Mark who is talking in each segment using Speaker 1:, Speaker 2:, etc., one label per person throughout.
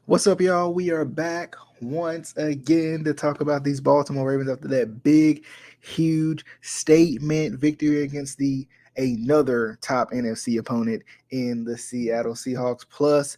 Speaker 1: What's up, y'all? We are back once again to talk about these Baltimore Ravens after that big, huge statement victory against the another top NFC opponent in the Seattle Seahawks. Plus,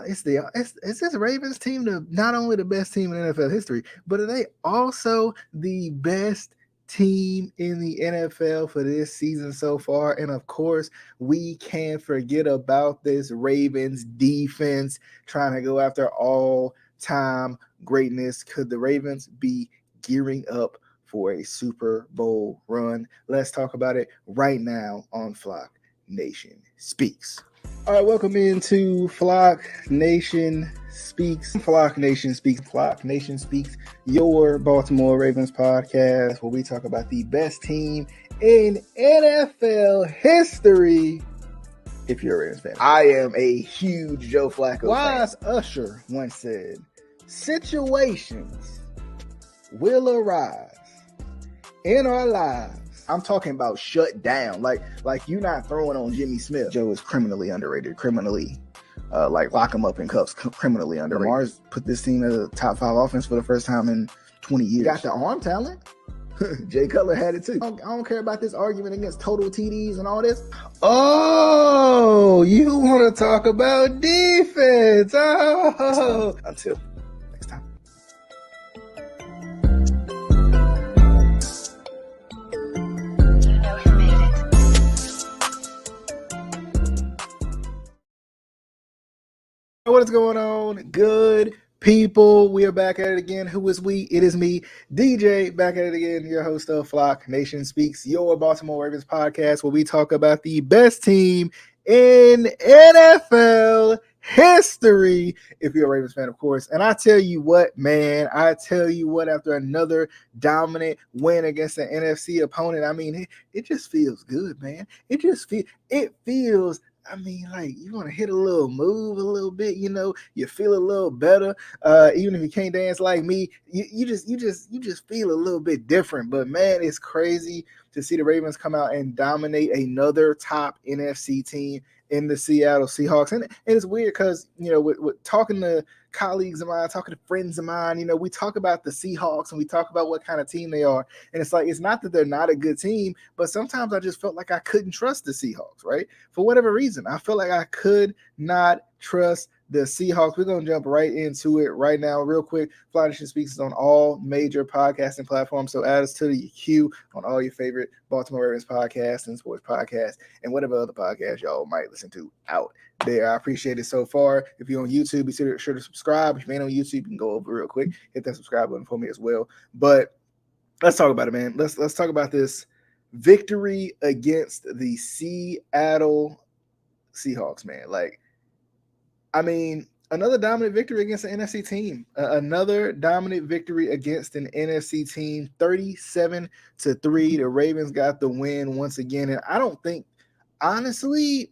Speaker 1: it's this Ravens team not only the best team in NFL history, but are they also the best team in the NFL for this season so far? And of course, we can't forget about this Ravens defense trying to go after all time greatness. Could the Ravens be gearing up for a Super Bowl run? Let's talk about it right now on Flock Nation Speaks. All right, welcome into Flock Nation Speaks. Flock Nation Speaks. Flock Nation Speaks, your Baltimore Ravens podcast, where we talk about the best team in NFL history. If you're a Ravens fan, I am a huge Joe Flacco fan. Wise Usher once said, "Situations will arise in our lives." I'm talking about shut down. Like you're not throwing on Jimmy Smith. Joe is criminally underrated. Criminally, lock him up in cuffs. Criminally underrated. Lamar's put this team as a top 5 offense for the first time in 20 years. Got the arm talent. Jay Cutler had it too. I don't care about this argument against total TDs and all this. Oh, you want to talk about defense? Oh, until next time. What is going on? Good people. We are back at it again. Who is we? It is me, DJ, back at it again, your host of Flock Nation Speaks, your Baltimore Ravens podcast, where we talk about the best team in NFL history, if you're a Ravens fan, of course. And I tell you what, man, after another dominant win against an NFC opponent, I mean, it just feels good, man. It feels like you want to hit a little move a little bit, you feel a little better. Even if you can't dance like me, you just feel a little bit different. But man, it's crazy to see the Ravens come out and dominate another top NFC team in the Seattle Seahawks. And it's weird because, with talking to colleagues of mine, talking to friends of mine, we talk about the Seahawks and we talk about what kind of team they are. And it's like, it's not that they're not a good team, but sometimes I just felt like I couldn't trust the Seahawks, right? For whatever reason, I felt like I could not trust the Seahawks. We're going to jump right into it right now, real quick. Flock Nation Speaks is on all major podcasting platforms, so add us to the queue on all your favorite Baltimore Ravens podcasts and sports podcasts and whatever other podcasts y'all might listen to out there. I appreciate it so far. If you're on YouTube, be sure to subscribe. If you ain't on YouTube, you can go over real quick, hit that subscribe button for me as well. But let's talk about it, man. Let's talk about this victory against the Seattle Seahawks, man. Another dominant victory against an NFC team. Another dominant victory against an NFC team. 37-3. The Ravens got the win once again. And I don't think, honestly,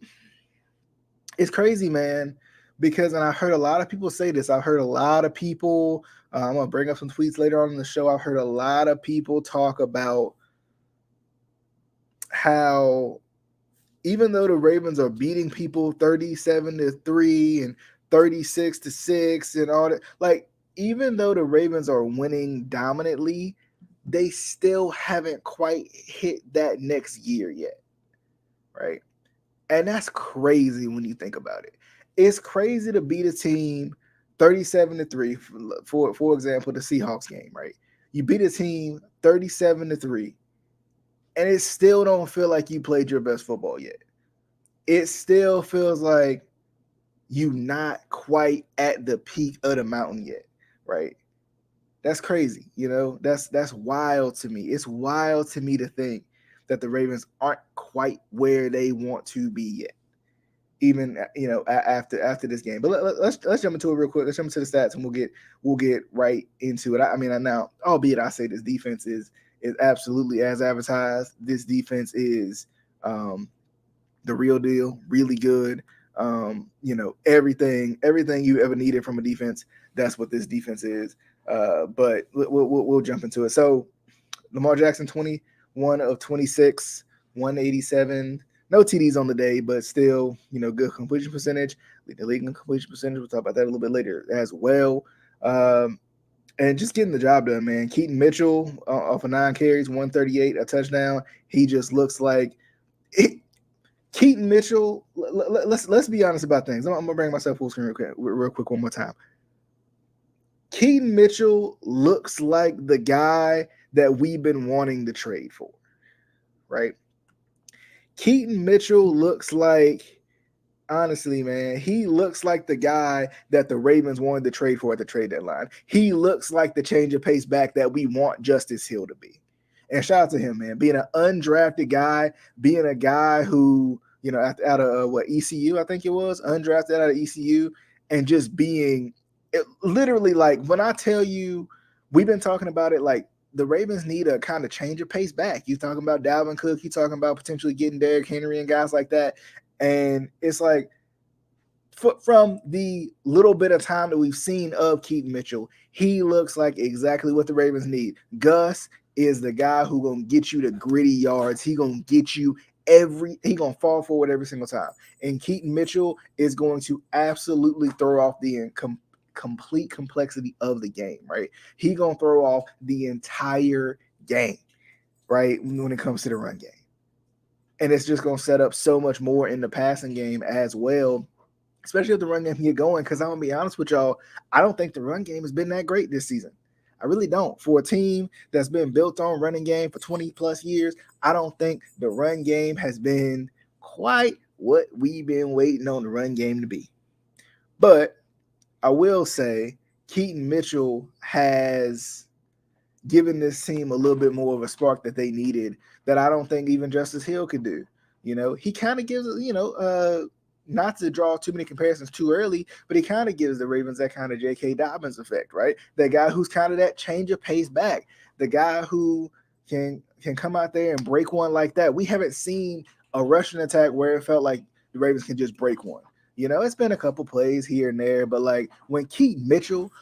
Speaker 1: it's crazy, man. Because, and I heard a lot of people say this. I've heard a lot of people, I'm going to bring up some tweets later on in the show. I've heard a lot of people talk about how even though the Ravens are beating people 37-3 and 36-6 and all that, even though the Ravens are winning dominantly, they still haven't quite hit that next year yet, right? And that's crazy when you think about it. It's crazy to beat a team 37-3, for example, the Seahawks game, right? You beat a team 37-3, and it still don't feel like you played your best football yet. It still feels like you not quite at the peak of the mountain yet, right? That's crazy, that's wild to me. It's wild to me to think that the Ravens aren't quite where they want to be yet, even after this game. But let's jump into it real quick. Let's jump into the stats and we'll get right into it. Now, albeit I say this defense is absolutely as advertised. This defense is the real deal, really good. Everything you ever needed from a defense, that's what this defense is. But we'll jump into it. So Lamar Jackson, 21 of 26, 187, No TDs on the day, but still, good completion percentage. Lead the league in completion percentage. We'll talk about that a little bit later as well. And just getting the job done, man. Keaton Mitchell off of 9 carries, 138, a touchdown. He just looks like it. Keaton Mitchell. Let's be honest about things. I'm gonna bring myself full screen real quick one more time. Keaton Mitchell looks like the guy that we've been wanting to trade for, right? Keaton Mitchell looks like, honestly, man, he looks like the guy that the Ravens wanted to trade for at the trade deadline. He looks like the change of pace back that we want Justice Hill to be. And shout out to him, man, being an undrafted guy, being a guy who, out of ECU, I think it was, undrafted out of ECU, and just being literally, like, when I tell you, we've been talking about it, like, the Ravens need a kind of change of pace back. You're talking about Dalvin Cook. You're talking about potentially getting Derrick Henry and guys like that. And it's like, from the little bit of time that we've seen of Keaton Mitchell, he looks like exactly what the Ravens need. Gus is the guy who gonna get you the gritty yards. He gonna get you he gonna fall forward every single time. And Keaton Mitchell is going to absolutely throw off the complete complexity of the game, right? He gonna throw off the entire game, right? When it comes to the run game. And it's just gonna set up so much more in the passing game as well, especially if the run game can get going. Because I'm gonna be honest with y'all, I don't think the run game has been that great this season. I really don't. For a team that's been built on running game for 20 plus years, I don't think the run game has been quite what we've been waiting on the run game to be. But I will say Keaton Mitchell has given this team a little bit more of a spark that they needed that I don't think even Justice Hill could do. He kind of gives, not to draw too many comparisons too early, but he kind of gives the Ravens that kind of J.K. Dobbins effect, right? That guy who's kind of that change of pace back, the guy who can come out there and break one like that. We haven't seen a rushing attack where it felt like the Ravens can just break one. It's been a couple plays here and there, but like when Keaton Mitchell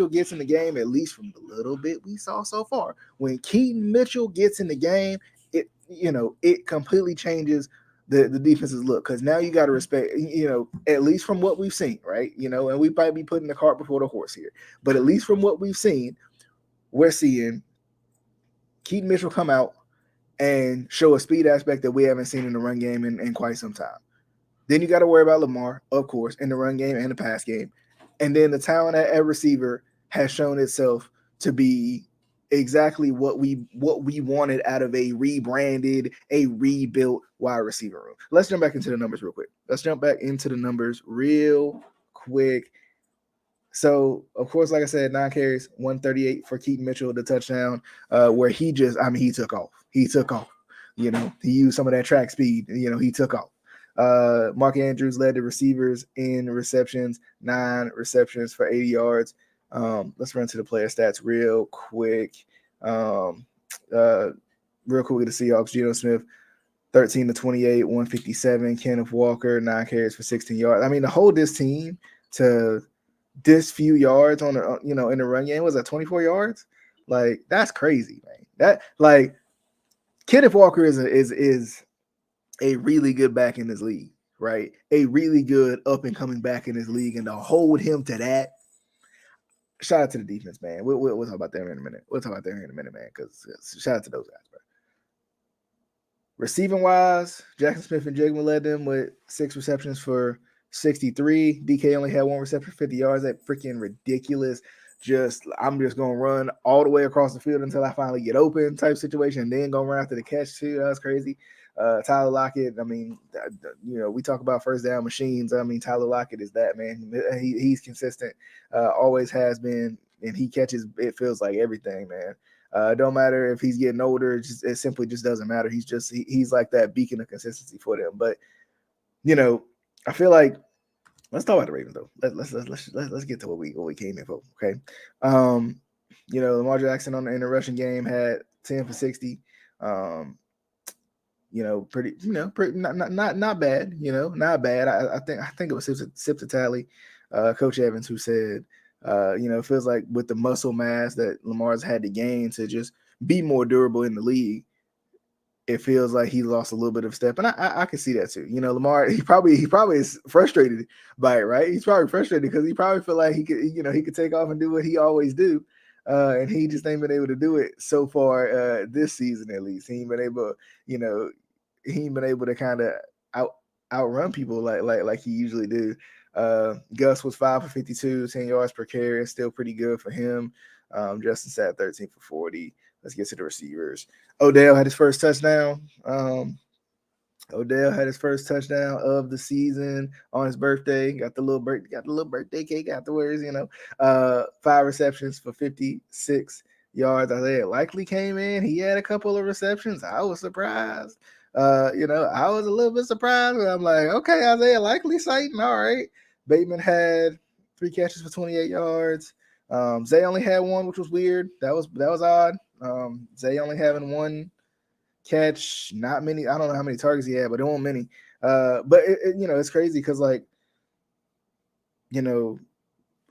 Speaker 1: gets in the game, at least from the little bit we saw so far, when Keaton Mitchell gets in the game, it completely changes the defense's look, because now you got to respect, at least from what we've seen, right? And we might be putting the cart before the horse here, but at least from what we've seen, we're seeing Keaton Mitchell come out and show a speed aspect that we haven't seen in the run game in quite some time. Then you got to worry about Lamar, of course, in the run game and the pass game. And then the talent at receiver has shown itself to be exactly what we wanted out of a rebranded, a rebuilt wide receiver room. Let's jump back into the numbers real quick. So, of course, like I said, 9 carries, 138 for Keaton Mitchell, the touchdown, where he took off. He used some of that track speed. He took off. Mark Andrews led the receivers in receptions, 9 receptions for 80 yards. Let's run to the player stats real quick. Real quick with the Seahawks, Geno Smith, 13 to 28, 157. Kenneth Walker, 9 carries for 16 yards. I mean, to hold this team to this few yards on the, in the run game, was that 24 yards? Like, that's crazy, man. That, like, Kenneth Walker is a really good back in this league, right? A really good up and coming back in this league, and to hold him to that, shout out to the defense, man. We'll talk about that in a minute. Man, because shout out to those guys, bro. Receiving wise, Jackson Smith and Jigma led them with 6 receptions for 63. DK only had 1 reception for 50 yards. That freaking ridiculous. I'm just gonna run all the way across the field until I finally get open type situation, and then go run after the catch too. That's crazy. Tyler Lockett, I mean, we talk about first down machines. I mean, Tyler Lockett is that, man. He's consistent, always has been, and he catches, it feels like, everything, man. Don't matter if he's getting older, it simply just doesn't matter. He's like that beacon of consistency for them. But I feel like, let's talk about the Ravens though. Let's get to what we came in for. Okay, Lamar Jackson in the rushing game had 10 for 60. Pretty not bad. Not bad. I think it was Sip to Tally, Coach Evans, who said, it feels like with the muscle mass that Lamar's had to gain to just be more durable in the league, it feels like he lost a little bit of step, and I can see that too. You know, Lamar, he probably is frustrated by it, right? He's probably frustrated because he probably feel like he could, he could take off and do what he always do, and he just ain't been able to do it so far this season at least. He ain't been able, he ain't been able to kind of outrun people like he usually do. Gus was 5 for 52, 10 yards per carry, still pretty good for him. Justin sat 13 for 40. Let's get to the receivers. Odell had his first touchdown. Odell had his first touchdown of the season on his birthday. Got the little birthday cake afterwards. 5 receptions for 56 yards. Isaiah likely came in. He had a couple of receptions. I was surprised. I was a little bit surprised, but I'm like, okay, Isaiah likely sighting. All right. Bateman had 3 catches for 28 yards. Zay only had 1, which was weird. That was odd. Zay only having 1 catch, not many. I don't know how many targets he had, but there weren't many. But it's crazy because we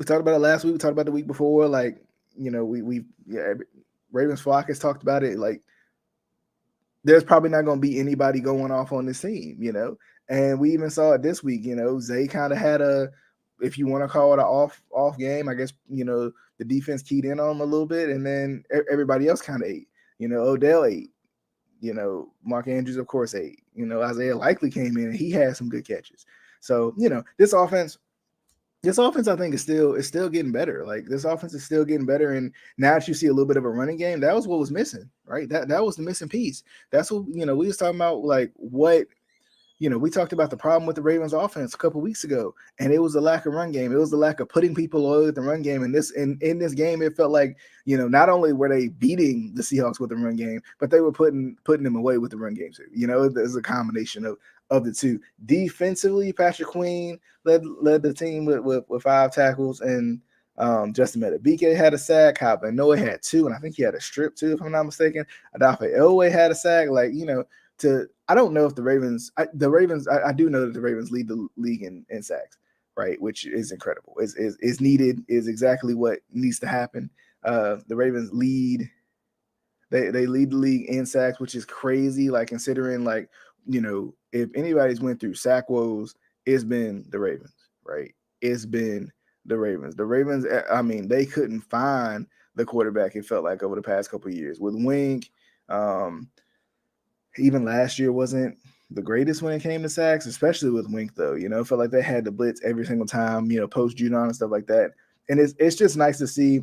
Speaker 1: talked about it last week. We talked about it the week before. Ravens Flock has talked about it. Like, there's probably not going to be anybody going off on this team, and we even saw it this week. Zay kind of had a, if you want to call it an off game, I guess, the defense keyed in on him a little bit, and then everybody else kind of ate. Odell ate. Mark Andrews, of course, ate. Isaiah likely came in and he had some good catches. So, this offense, I think is still getting better. Like, this offense is still getting better. And now that you see a little bit of a running game, that was what was missing, right? That was the missing piece. That's what, we was talking about, like, what, we talked about the problem with the Ravens offense a couple weeks ago, and it was the lack of run game. It was the lack of putting people away with the run game. And in this game, it felt like, not only were they beating the Seahawks with the run game, but they were putting them away with the run game too. There's a combination of the two. Defensively, Patrick Queen led the team with 5 tackles, and Justin Metabike had a sack. Kyle Van Noy had 2, and I think he had a strip too, if I'm not mistaken. Adafe Elway had a sack. Like, I don't know if the Ravens, I do know that the Ravens lead the league in sacks, right? Which is incredible. Is needed, is exactly what needs to happen. The Ravens lead, they lead the league in sacks, which is crazy. Like, considering, like, if anybody's went through sack woes, it's been the Ravens, right? It's been the Ravens. The Ravens, I mean, they couldn't find the quarterback, it felt like, over the past couple of years. With Wink, even last year wasn't the greatest when it came to sacks, especially with Wink, though. It felt like they had to blitz every single time, post Judon and stuff like that. And it's just nice to see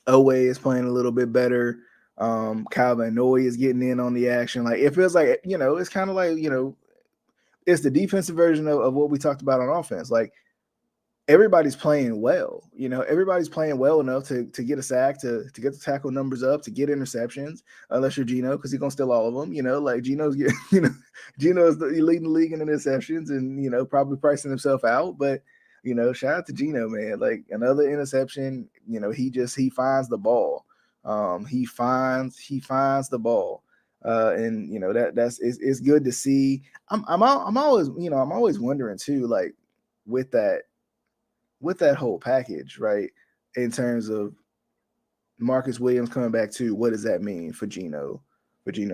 Speaker 1: Oweh is playing a little bit better. Kyle Van Noy is getting in on the action. Like, it feels like, it's kind of like, it's the defensive version of what we talked about on offense. Like, everybody's playing well. Everybody's playing well enough to get a sack, to get the tackle numbers up, to get interceptions, unless you're Geno, because he's going to steal all of them. Like, Geno's Geno's leading the league in interceptions and, probably pricing himself out. But, shout out to Geno, man. Like, another interception, he finds the ball. He finds the ball. And that's it's good to see. I'm always wondering too, like, with that whole package, right? In terms of Marcus Williams coming back too, what does that mean for Geno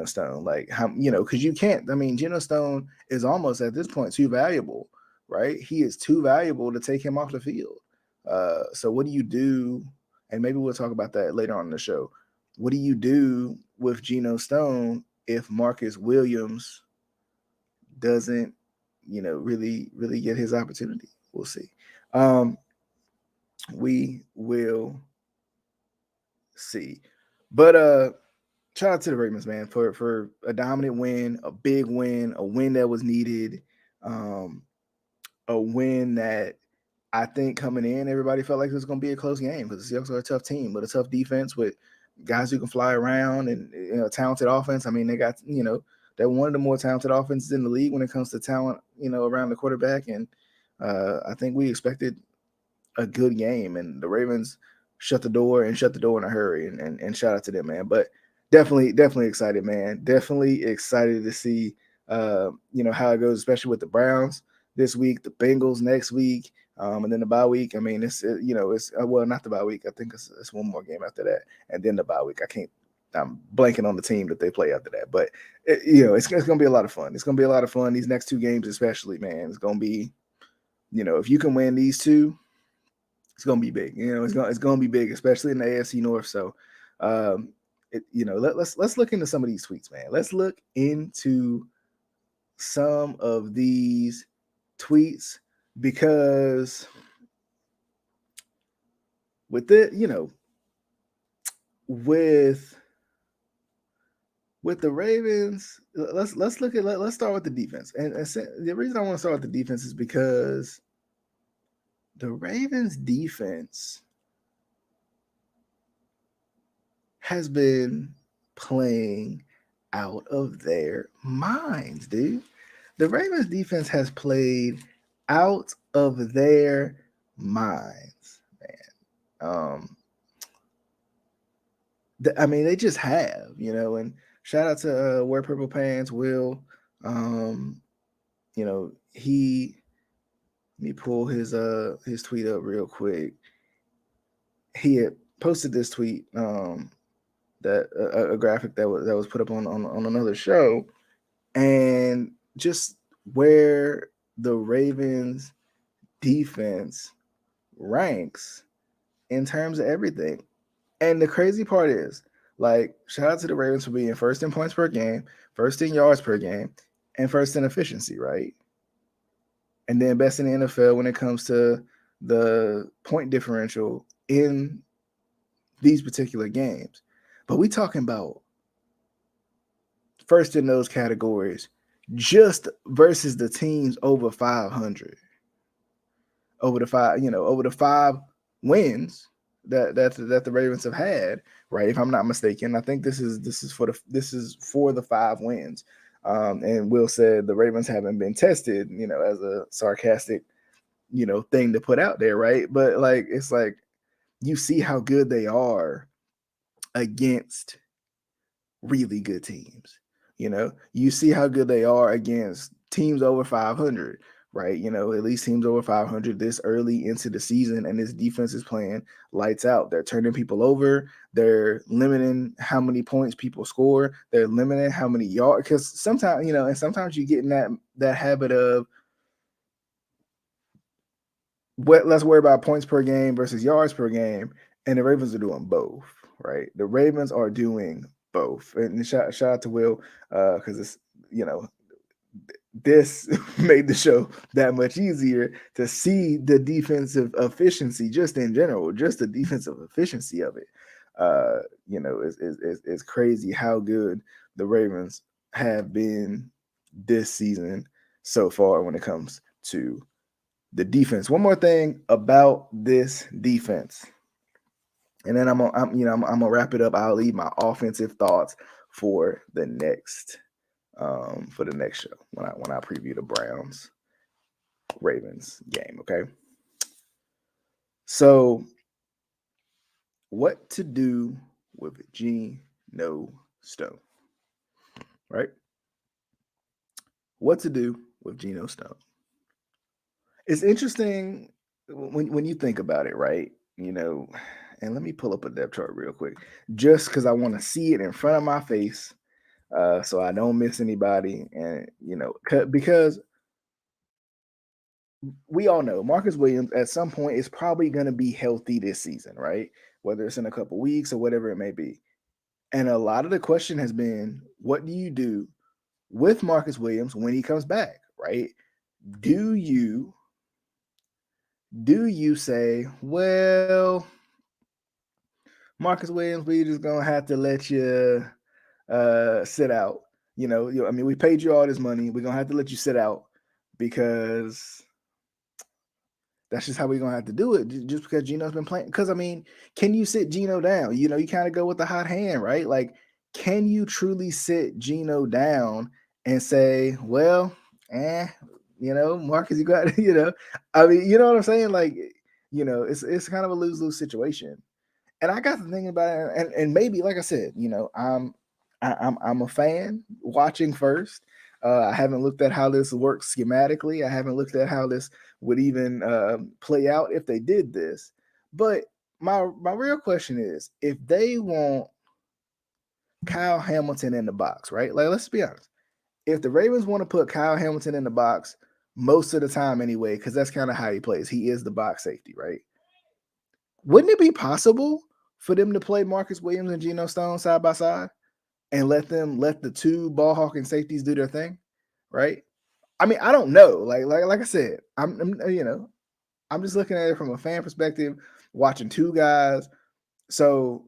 Speaker 1: Stone? Like, how, because you can't, I mean, Geno Stone is almost at this point too valuable, right? He is too valuable to take him off the field. So what do you do? And maybe we'll talk about that later on in the show. What do you do with Geno Stone if Marcus Williams doesn't, really get his opportunity? We'll see. We will see. But shout out to the Ravens, man, for a dominant win, a big win, a win that was needed, a win that I think coming in, everybody felt like it was going to be a close game because the Seahawks are a tough team, but a tough defense with guys who can fly around and talented offense. I mean, they got, they're one of the more talented offenses in the league when it comes to talent, around the quarterback. And I think we expected a good game, and the Ravens shut the door in a hurry, and shout out to them, man. But definitely excited, man. Definitely excited to see how it goes, especially with the Browns this week, the Bengals next week, and then the bye week. I mean, it's well, not the bye week. I think it's one more game after that, and then the bye week. I can't I'm blanking on the team that they play after that, but it's going to be a lot of fun. It's going to be a lot of fun. These next two games, especially, man, it's going to be, if you can win these two, it's going to be big. It's going to be big, especially in the AFC North. So, let's look into some of these tweets, man. Let's look into some of these tweets because with it, with the Ravens, let's start with the defense. And the reason I want to start with the defense is because the Ravens defense has been playing out of their minds, dude. The Ravens defense has played out of their minds, man. They just have, and shout out to Wear Purple Pants, Will. Let me pull his tweet up real quick. He had posted this tweet, that a graphic that was put up on another show, and just where the Ravens defense ranks in terms of everything. And the crazy part is, like, shout out to the Ravens for being first in points per game, first in yards per game, and first in efficiency, right? And then best in the NFL when it comes to the point differential in these particular games. But we talking about first in those categories just versus the teams over 500. Over the five wins that the Ravens have had, right? If I'm not mistaken, I think this is for the 5 wins. And Will said the Ravens haven't been tested, as a sarcastic, thing to put out there, right? But like, it's like you see how good they are against really good teams. You see how good they are against teams over 500, right? At least teams over 500 this early into the season, and this defense is playing lights out. They're turning people over. They're limiting how many points people score. They're limiting how many yards, because sometimes, and sometimes you get in that habit of, let's worry about points per game versus yards per game, and the Ravens are doing both, right? The Ravens are doing both. And shout out to Will, because it's, this made the show that much easier to see the defensive efficiency just in general, just the defensive efficiency of it. It's crazy how good the Ravens have been this season so far when it comes to the defense. One more thing about this defense, and then I'm gonna wrap it up. I'll leave my offensive thoughts for the next show when I preview the Browns Ravens game. Okay, so what to do with Geno Stone, right? What to do with Geno Stone? It's interesting when you think about it, right? And let me pull up a depth chart real quick, just because I want to see it in front of my face, so I don't miss anybody. And because we all know Marcus Williams at some point is probably going to be healthy this season, right? Whether it's in a couple weeks or whatever it may be. And a lot of the question has been, what do you do with Marcus Williams when he comes back, right? Do you say, well, Marcus Williams, we just gonna have to let you sit out? We paid you all this money. We're gonna have to let you sit out because that's just how we're gonna have to do it. Just because Geno's been playing. Because can you sit Geno down? You kind of go with the hot hand, right? Like, can you truly sit Geno down and say, well, Marcus, you got, you know what I'm saying? Like, it's kind of a lose-lose situation. And I got to thinking about it, and maybe, like I said, I'm a fan watching first. I haven't looked at how this works schematically. I haven't looked at how this would even play out if they did this. But my real question is, if they want Kyle Hamilton in the box, right? Like, let's be honest. If the Ravens want to put Kyle Hamilton in the box most of the time anyway, because that's kind of how he plays. He is the box safety, right? Wouldn't it be possible for them to play Marcus Williams and Geno Stone side by side and let the two ball hawking safeties do their thing, right? I mean, I don't know. Like I said, I'm just looking at it from a fan perspective, watching two guys. So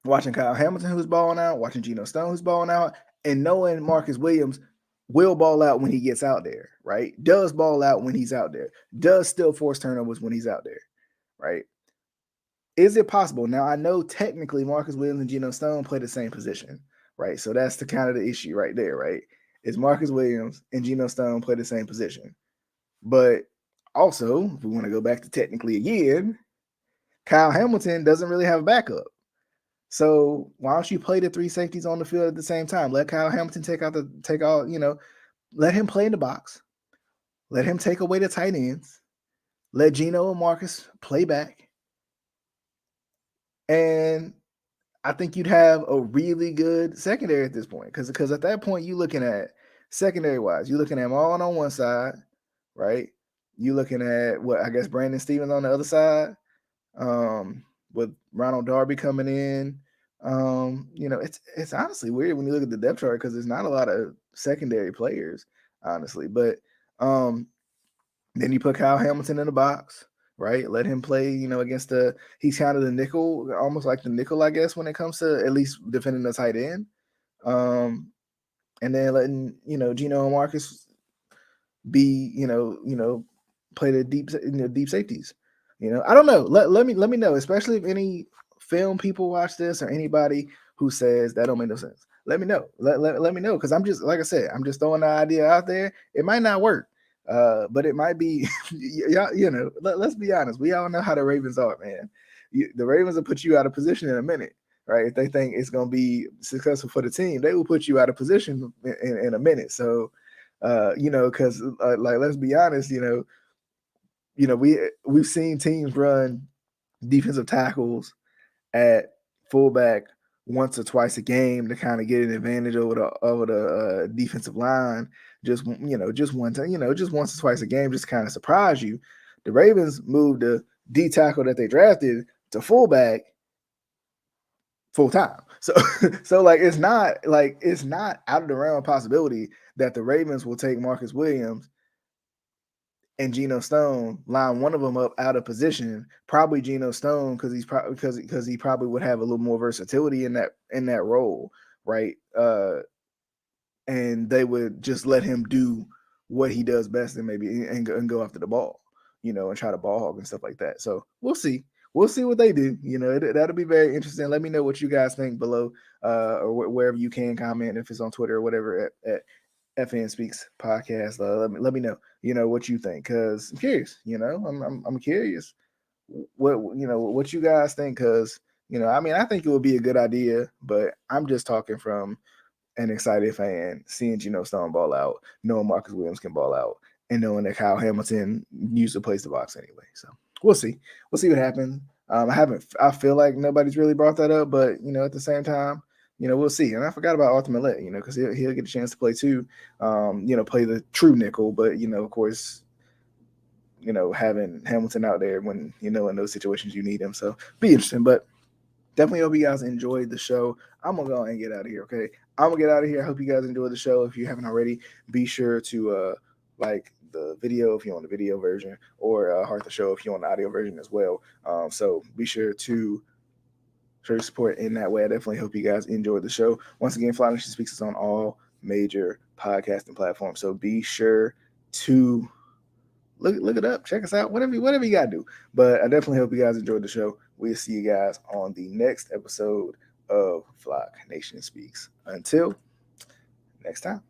Speaker 1: watching Kyle Hamilton who's balling out, watching Geno Stone who's balling out, and knowing Marcus Williams will ball out when he gets out there, right? Does ball out when he's out there. Does still force turnovers when he's out there, right? Is it possible? Now, I know technically Marcus Williams and Geno Stone play the same position, right? So that's the kind of the issue right there, right? Is Marcus Williams and Geno Stone play the same position. But also, if we want to go back to technically again, Kyle Hamilton doesn't really have a backup. So why don't you play the three safeties on the field at the same time? Let Kyle Hamilton let him play in the box. Let him take away the tight ends. Let Geno and Marcus play back. And I think you'd have a really good secondary at this point. Because at that point, you're looking at secondary-wise, you're looking at Marlon on one side, right? You're looking at Brandon Stevens on the other side. With Ronald Darby coming in. It's honestly weird when you look at the depth chart because there's not a lot of secondary players, honestly. But then you put Kyle Hamilton in the box, right? Let him play, against he's kind of the nickel, almost like the nickel, I guess, when it comes to at least defending the tight end. And then letting, Geno and Marcus be, play the deep safeties. I don't know. Let me know, especially if any film people watch this or anybody who says that don't make no sense. Let me know. Let me know because I'm just like I said, I'm just throwing the idea out there. It might not work, but it might be. Let's be honest. We all know how the Ravens are, man. The Ravens will put you out of position in a minute, right? If they think it's going to be successful for the team, they will put you out of position in a minute. So, because let's be honest, we've seen teams run defensive tackles at fullback once or twice a game to kind of get an advantage over the defensive line. Just one time, just once or twice a game, just kind of surprise you. The Ravens moved the D tackle that they drafted to fullback full time. So it's not out of the realm of possibility that the Ravens will take Marcus Williams and Geno Stone, line one of them up out of position. Probably Geno Stone because he probably would have a little more versatility in that role, right? And they would just let him do what he does best and go after the ball, and try to ball hog and stuff like that. So we'll see. We'll see what they do. That'll be very interesting. Let me know what you guys think below, or wherever you can comment, if it's on Twitter or whatever at FN Speaks podcast. Let me know, what you think, because I'm curious. I'm curious what you guys think, because I think it would be a good idea, but I'm just talking from an excited fan, seeing Geno Stone ball out, knowing Marcus Williams can ball out, and knowing that Kyle Hamilton usually plays the box anyway. So we'll see what happens. I feel like nobody's really brought that up, but at the same time, we'll see. And I forgot about Arthur Millette, because he'll get a chance to play too, play the true nickel. But, of course, having Hamilton out there when, in those situations you need him. So be interesting. But definitely hope you guys enjoyed the show. I'm going to go and get out of here, okay? I'm going to get out of here. I hope you guys enjoyed the show. If you haven't already, be sure to like the video if you want the video version, or heart the show if you want the audio version as well. So be sure to show your support in that way. I definitely hope you guys enjoyed the show. Once again, Fly Nation Speaks is on all major podcasting platforms. So be sure to look it up, check us out, whatever you gotta do. But I definitely hope you guys enjoyed the show. We'll see you guys on the next episode of Flock Nation Speaks. Until next time.